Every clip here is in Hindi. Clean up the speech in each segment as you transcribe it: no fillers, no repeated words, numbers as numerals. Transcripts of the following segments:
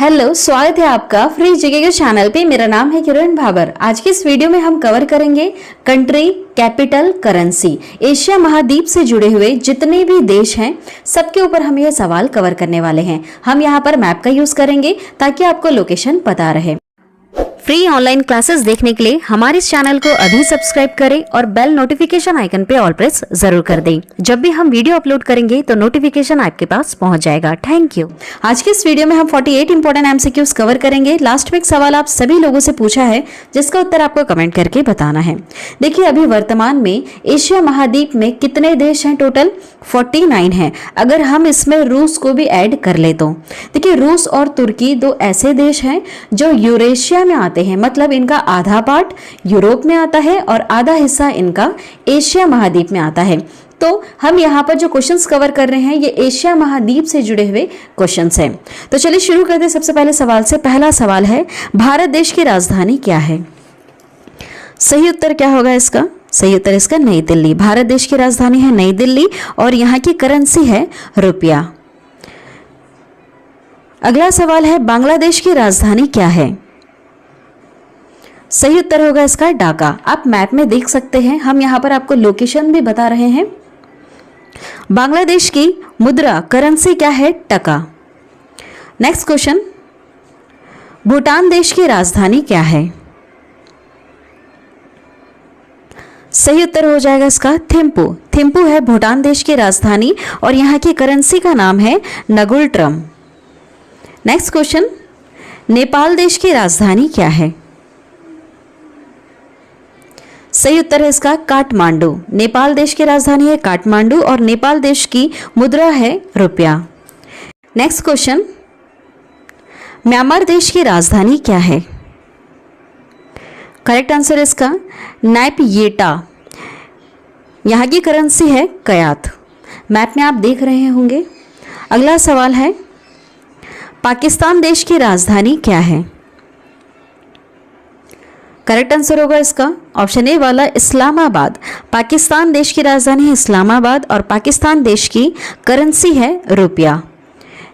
हेलो, स्वागत है आपका फ्री जीके के चैनल पे। मेरा नाम है किरण भाबर। आज की इस वीडियो में हम कवर करेंगे कंट्री, कैपिटल, करेंसी। एशिया महाद्वीप से जुड़े हुए जितने भी देश हैं सबके ऊपर हम यह सवाल कवर करने वाले हैं। हम यहाँ पर मैप का यूज करेंगे ताकि आपको लोकेशन पता रहे। फ्री ऑनलाइन क्लासेस देखने के लिए हमारे इस चैनल को अभी सब्सक्राइब करें और बेल नोटिफिकेशन आइकन पे ऑल प्रेस जरूर कर दें। जब भी हम वीडियो अपलोड करेंगे तो नोटिफिकेशन आपके पास पहुंच जाएगा। Thank you. आज के इस वीडियो में हम 48 इंपॉर्टेंट एमसीक्यूज कवर करेंगे। लास्ट में एक सवाल आप सभी लोगों से पूछा है जिसका उत्तर आपको कमेंट करके बताना है। देखिए, अभी वर्तमान में एशिया महाद्वीप में कितने देश हैं? टोटल 49 है। अगर हम इसमें रूस को भी ऐड कर ले तो देखिए, रूस और तुर्की दो ऐसे देश हैं जो यूरेशिया में आते हैं, मतलब इनका आधा पार्ट यूरोप में आता है और आधा हिस्सा इनका एशिया महाद्वीप में आता है। तो हम यहाँ पर जो क्वेश्चंस कवर कर रहे हैं ये एशिया महाद्वीप से जुड़े हुए क्वेश्चंस हैं। तो चलिए शुरू करते हैं सबसे पहले सवाल से। पहला सवाल है, भारत देश की राजधानी क्या है? सही उत्तर क्या होगा इसका? सही उत्तर इसका नई दिल्ली। भारत देश की राजधानी है नई दिल्ली और यहाँ की करेंसी है रुपया। अगला सवाल है, बांग्लादेश की राजधानी क्या है? सही उत्तर होगा इसका ढाका। आप मैप में देख सकते हैं, हम यहाँ पर आपको लोकेशन भी बता रहे हैं। बांग्लादेश की मुद्रा करेंसी क्या है? टका। नेक्स्ट क्वेश्चन, भूटान देश की राजधानी क्या है? सही उत्तर हो जाएगा इसका थिम्पू। थिम्पू है भूटान देश की राजधानी और यहाँ की करेंसी का नाम है नगुल ट्रम। नेक्स्ट क्वेश्चन, नेपाल देश की राजधानी क्या है? सही उत्तर है इसका काठमांडू। नेपाल देश की राजधानी है काठमांडू और नेपाल देश की मुद्रा है रुपया। नेक्स्ट क्वेश्चन, म्यांमार देश की राजधानी क्या है? करेक्ट आंसर है इसका नायपयिटा। यहाँ की करेंसी है कयात। मैप में आप देख रहे होंगे। अगला सवाल है, पाकिस्तान देश की राजधानी क्या है? करेक्ट आंसर होगा इसका ऑप्शन ए वाला इस्लामाबाद। पाकिस्तान देश की राजधानी है इस्लामाबाद और पाकिस्तान देश की करेंसी है रुपया।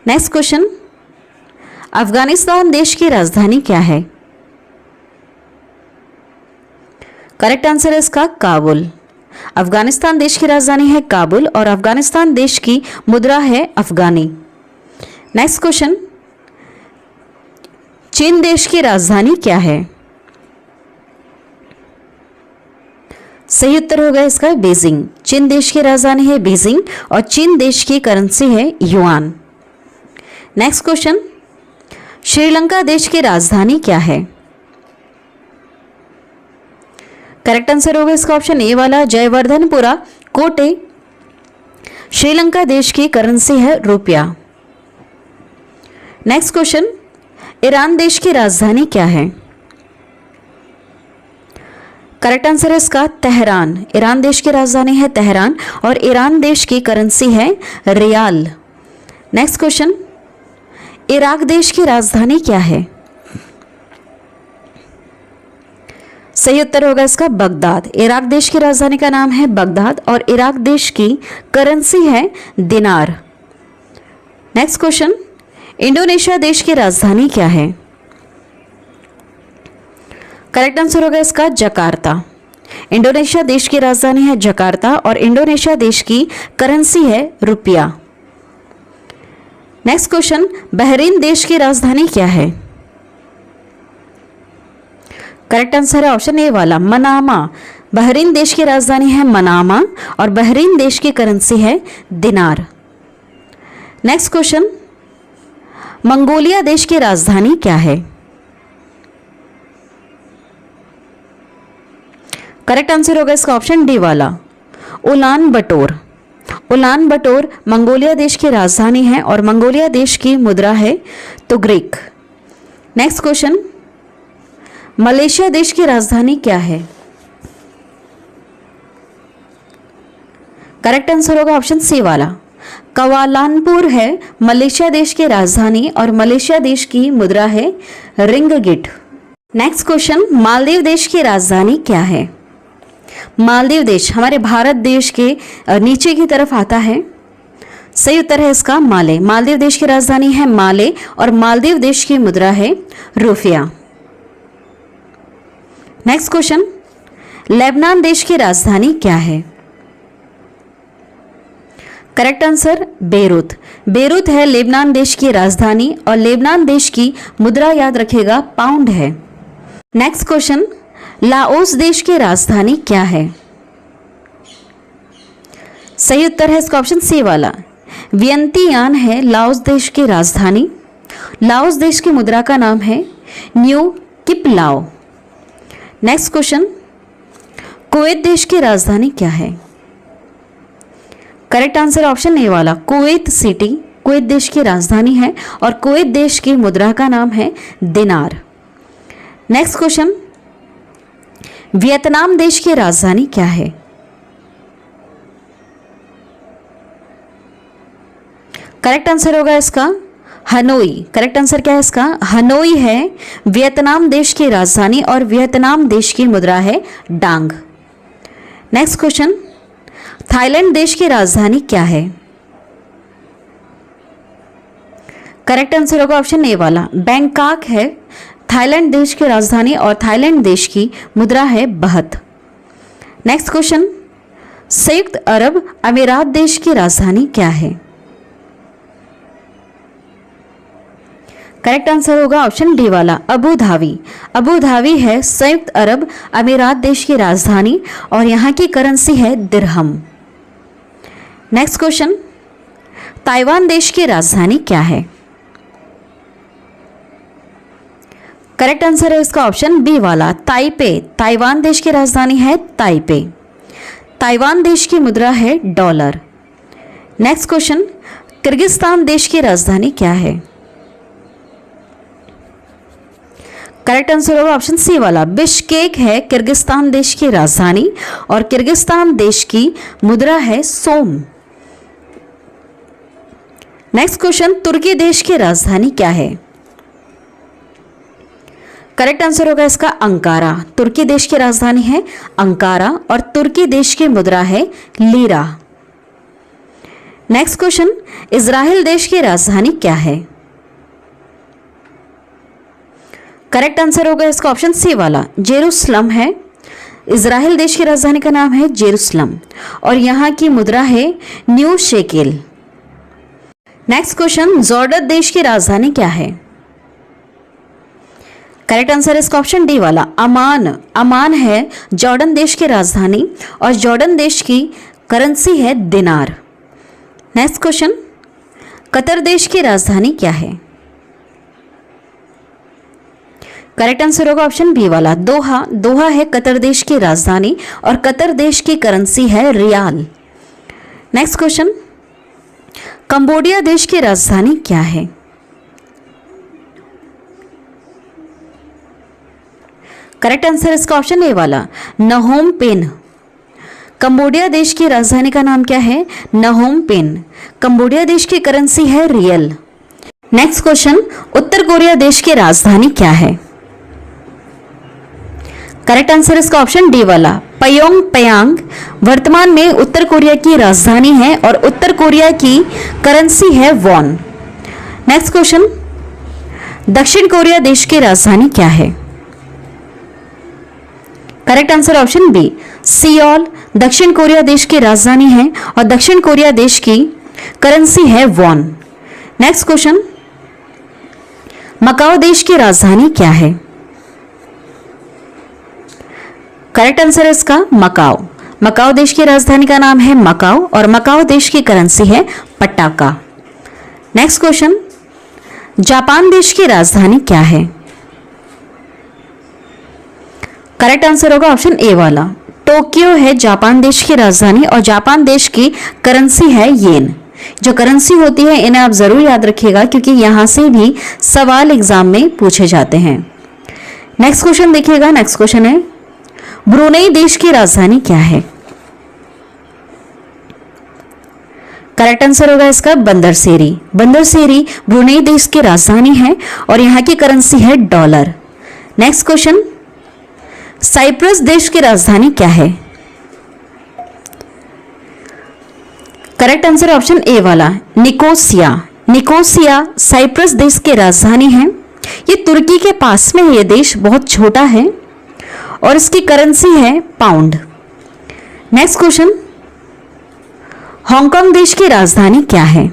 नेक्स्ट क्वेश्चन, अफगानिस्तान देश की राजधानी क्या है? करेक्ट आंसर है इसका काबुल। अफगानिस्तान देश की राजधानी है काबुल और अफगानिस्तान देश की मुद्रा है अफगानी। नेक्स्ट क्वेश्चन, चीन देश की राजधानी क्या है? सही उत्तर होगा इसका बीजिंग। चीन देश की राजधानी है बीजिंग और चीन देश की करेंसी है युआन। नेक्स्ट क्वेश्चन, श्रीलंका देश की राजधानी क्या है? करेक्ट आंसर होगा इसका ऑप्शन ए वाला जयवर्धनपुरा कोटे। श्रीलंका देश की करेंसी है रुपया। नेक्स्ट क्वेश्चन, ईरान देश की राजधानी क्या है? करेक्ट आंसर है इसका तेहरान। ईरान देश की राजधानी है तेहरान और ईरान देश की करेंसी है रियाल। नेक्स्ट क्वेश्चन, इराक देश की राजधानी क्या है? सही उत्तर होगा इसका बगदाद। इराक देश की राजधानी का नाम है बगदाद और इराक देश की करेंसी है दिनार। नेक्स्ट क्वेश्चन, इंडोनेशिया देश की राजधानी क्या है? करेक्ट आंसर होगा इसका जकार्ता। इंडोनेशिया देश की राजधानी है जकार्ता और इंडोनेशिया देश की करेंसी है रुपया। नेक्स्ट क्वेश्चन, बहरीन देश की राजधानी क्या है? करेक्ट आंसर है ऑप्शन ए वाला मनामा। बहरीन देश की राजधानी है मनामा और बहरीन देश की करेंसी है दिनार। नेक्स्ट क्वेश्चन, मंगोलिया देश की राजधानी क्या है? करेक्ट आंसर होगा इसका ऑप्शन डी वाला उलान बटोर। उलान बटोर मंगोलिया देश की राजधानी है और मंगोलिया देश की मुद्रा है तुगरिक। नेक्स्ट क्वेश्चन, मलेशिया देश की राजधानी क्या है? करेक्ट आंसर होगा ऑप्शन सी वाला क्वालालंपुर है मलेशिया देश की राजधानी और मलेशिया देश की मुद्रा है रिंगगिट। नेक्स्ट क्वेश्चन, मालदीव देश की राजधानी क्या है? मालदीव देश हमारे भारत देश के नीचे की तरफ आता है। सही उत्तर है इसका माले। मालदीव देश की राजधानी है माले और मालदीव देश की मुद्रा है रुपया। नेक्स्ट क्वेश्चन, लेबनान देश की राजधानी क्या है? Correct answer Beirut. बेरूत है लेबनान देश की राजधानी और लेबनान देश की मुद्रा याद रखेगा पाउंड है। नेक्स्ट क्वेश्चन, लाओस देश की राजधानी क्या है? सही उत्तर है इसका ऑप्शन सी वाला, वियंतियान है लाओस देश की राजधानी। लाओस देश की मुद्रा का नाम है न्यू किपलाओ। नेक्स्ट क्वेश्चन, कुवैत देश की राजधानी क्या है? करेक्ट आंसर ऑप्शन ए वाला, कुवैत सिटी कुवैत देश की राजधानी है और कुवैत देश की मुद्रा का नाम है दिनार। नेक्स्ट क्वेश्चन, वियतनाम देश की राजधानी क्या है? करेक्ट आंसर होगा इसका हनोई। करेक्ट आंसर क्या है इसका? हनोई है वियतनाम देश की राजधानी और वियतनाम देश की मुद्रा है डांग। नेक्स्ट क्वेश्चन, थाईलैंड देश की राजधानी क्या है? करेक्ट आंसर होगा ऑप्शन ए वाला, बैंकॉक है थाईलैंड देश की राजधानी और थाईलैंड देश की मुद्रा है बहत। नेक्स्ट क्वेश्चन, संयुक्त अरब अमीरात देश की राजधानी क्या है? करेक्ट आंसर होगा ऑप्शन डी वाला, अबू धाबी। अबू धाबी है संयुक्त अरब अमीरात देश की राजधानी और यहाँ की करेंसी है दिरहम। नेक्स्ट क्वेश्चन, ताइवान देश की राजधानी क्या है? करेक्ट आंसर है इसका ऑप्शन बी वाला, ताइपे। ताइवान देश की राजधानी है ताइपे। ताइवान देश की मुद्रा है डॉलर। नेक्स्ट क्वेश्चन, किर्गिस्तान देश की राजधानी क्या है? करेक्ट आंसर होगा ऑप्शन सी वाला, बिश्केक है किर्गिस्तान देश की राजधानी और किर्गिस्तान देश की मुद्रा है सोम। नेक्स्ट क्वेश्चन, तुर्की देश की राजधानी क्या है? करेक्ट आंसर होगा इसका अंकारा। तुर्की देश की राजधानी है अंकारा और तुर्की देश की मुद्रा है लीरा। नेक्स्ट क्वेश्चन, इजराइल देश की राजधानी क्या है? करेक्ट आंसर होगा इसका ऑप्शन सी वाला, जेरूसलम है। इजराइल देश की राजधानी का नाम है जेरूसलम और यहाँ की मुद्रा है new shekel. Next question, Jordan देश की राजधानी क्या है? करेक्ट आंसर है इसका ऑप्शन डी वाला, अमान। अमान है जॉर्डन देश की राजधानी और जॉर्डन देश की करेंसी है दिनार। नेक्स्ट क्वेश्चन, कतर देश की राजधानी क्या है? करेक्ट आंसर होगा ऑप्शन बी वाला, दोहा। दोहा है कतर देश की राजधानी और कतर देश की करेंसी है रियाल। नेक्स्ट क्वेश्चन, कंबोडिया देश की राजधानी क्या है? करेक्ट आंसर इसका ऑप्शन ए वाला, नहोम पेन। कंबोडिया देश की राजधानी का नाम क्या है? नहोम पेन। कंबोडिया देश की करेंसी है रियल। नेक्स्ट क्वेश्चन, उत्तर कोरिया देश की राजधानी क्या है? करेक्ट आंसर इसका ऑप्शन डी वाला, पयोंग पयांग। वर्तमान में उत्तर कोरिया की राजधानी है और उत्तर कोरिया की करेंसी है वॉन। नेक्स्ट क्वेश्चन, दक्षिण कोरिया देश की राजधानी क्या है? Correct answer option B, Seoul. दक्षिण कोरिया देश की राजधानी है और दक्षिण कोरिया देश की करेंसी है वॉन। नेक्स्ट क्वेश्चन, मकाओ देश की राजधानी क्या है? करेक्ट आंसर है इसका मकाओ। मकाओ देश की राजधानी का नाम है मकाओ और मकाओ देश की करेंसी है पटाका। नेक्स्ट क्वेश्चन, जापान देश की राजधानी क्या है? करेक्ट आंसर होगा ऑप्शन ए वाला, टोक्यो है जापान देश की राजधानी और जापान देश की करेंसी है येन। जो करेंसी होती है इन्हें आप जरूर याद रखिएगा क्योंकि यहां से भी सवाल एग्जाम में पूछे जाते हैं। नेक्स्ट क्वेश्चन देखिएगा। नेक्स्ट क्वेश्चन है, ब्रुनेई देश की राजधानी क्या है? करेक्ट आंसर होगा इसका बंदरसेरी। बंदरसेरी ब्रुनेई देश की राजधानी है और यहाँ की करेंसी है डॉलर। नेक्स्ट क्वेश्चन, साइप्रस देश की राजधानी क्या है? करेक्ट आंसर ऑप्शन ए वाला, निकोसिया। निकोसिया साइप्रस देश की राजधानी है। ये तुर्की के पास में है, ये देश बहुत छोटा है और इसकी करेंसी है पाउंड। नेक्स्ट क्वेश्चन, हांगकांग देश की राजधानी क्या है?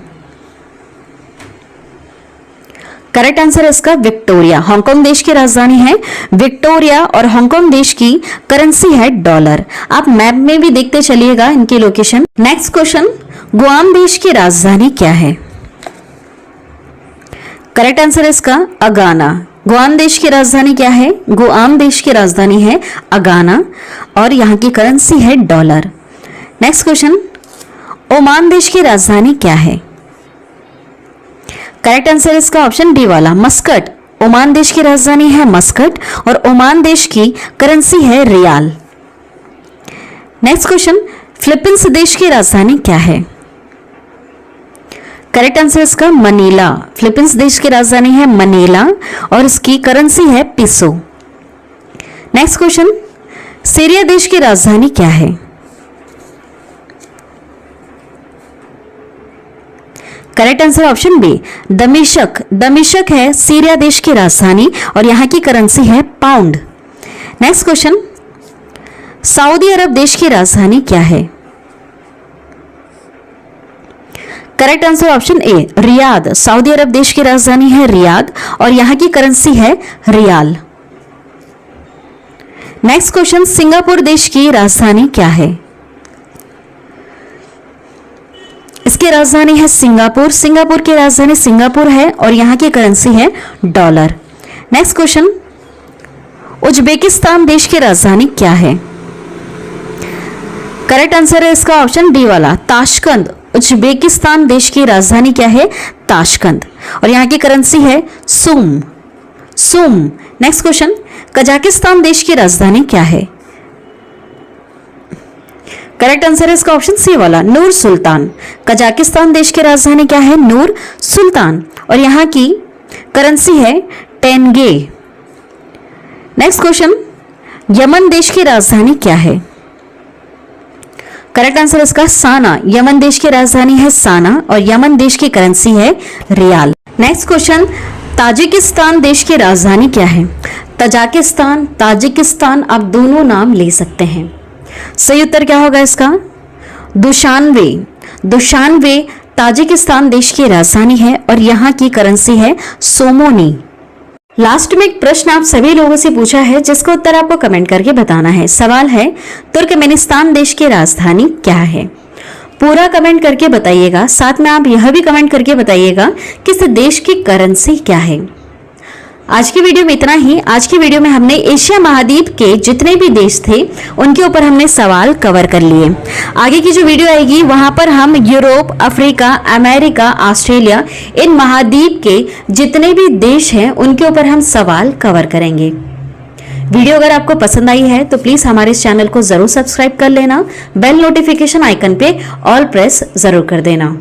करेक्ट आंसर है इसका विक्टोरिया। हांगकांग देश की राजधानी है विक्टोरिया और हांगकांग देश की करेंसी है डॉलर। आप मैप में भी देखते चलिएगा इनकी लोकेशन। नेक्स्ट क्वेश्चन, गुआम देश की राजधानी क्या है? करेक्ट आंसर है इसका अगाना। गुआम देश की राजधानी क्या है? गुआम देश की राजधानी है अगाना और यहाँ की करेंसी है डॉलर। नेक्स्ट क्वेश्चन, ओमान देश की राजधानी क्या है? करेक्ट आंसर है इसका ऑप्शन डी वाला, मस्कट। ओमान देश की राजधानी है मस्कट और ओमान देश की करेंसी है रियाल। नेक्स्ट क्वेश्चन, फिलीपींस देश की राजधानी क्या है? करेक्ट आंसर इसका मनीला। फिलीपींस देश की राजधानी है मनीला और इसकी करेंसी है पिसो। नेक्स्ट क्वेश्चन, सीरिया देश की राजधानी क्या है? करेक्ट आंसर ऑप्शन बी, दमिश्क। दमिश्क है सीरिया देश की राजधानी और यहां की करेंसी है pound. Next question, Saudi Arab देश की राजधानी क्या है? Correct answer option A, Riyadh. Saudi Arab देश की राजधानी है रियाद और यहां की करेंसी है रियाल। नेक्स्ट क्वेश्चन, सिंगापुर देश की राजधानी क्या है? इसकी राजधानी है सिंगापुर। सिंगापुर की राजधानी सिंगापुर है और यहां की करेंसी है डॉलर। नेक्स्ट क्वेश्चन, उज्बेकिस्तान देश की राजधानी क्या है? करेक्ट आंसर है इसका ऑप्शन डी वाला, ताशकंद। उज्बेकिस्तान देश की राजधानी क्या है? ताशकंद और यहाँ की करेंसी है सूम। सूम। नेक्स्ट क्वेश्चन, कजाकिस्तान देश की राजधानी क्या है? करेक्ट आंसर है इसका ऑप्शन सी वाला, नूर सुल्तान। कजाकिस्तान देश की राजधानी क्या है? नूर सुल्तान और यहाँ की करेंसी है टेंगे। नेक्स्ट क्वेश्चन, यमन देश की राजधानी क्या है? करेक्ट आंसर इसका साना। यमन देश की राजधानी है साना और यमन देश की करेंसी है रियाल। नेक्स्ट क्वेश्चन, ताजिकिस्तान देश की राजधानी क्या है? तजाकिस्तान, ताजिकिस्तान, आप दोनों नाम ले सकते हैं। सही उत्तर क्या होगा इसका? दुशानबे। दुशानबे ताजिकिस्तान देश की राजधानी है और यहाँ की करेंसी है सोमोनी। लास्ट में एक प्रश्न आप सभी लोगों से पूछा है जिसका उत्तर आपको कमेंट करके बताना है। सवाल है, तुर्कमेनिस्तान देश की राजधानी क्या है? पूरा कमेंट करके बताइएगा। साथ में आप यह भी कमेंट करके बताइएगा कि इस देश की करेंसी क्या है। आज की वीडियो में इतना ही। आज की वीडियो में हमने एशिया महाद्वीप के जितने भी देश थे उनके ऊपर हमने सवाल कवर कर लिए। आगे की जो वीडियो आएगी वहां पर हम यूरोप, अफ्रीका, अमेरिका, ऑस्ट्रेलिया, इन महाद्वीप के जितने भी देश हैं उनके ऊपर हम सवाल कवर करेंगे। वीडियो अगर आपको पसंद आई है तो प्लीज हमारे इस चैनल को जरूर सब्सक्राइब कर लेना। बेल नोटिफिकेशन आइकन पे ऑल प्रेस जरूर कर देना।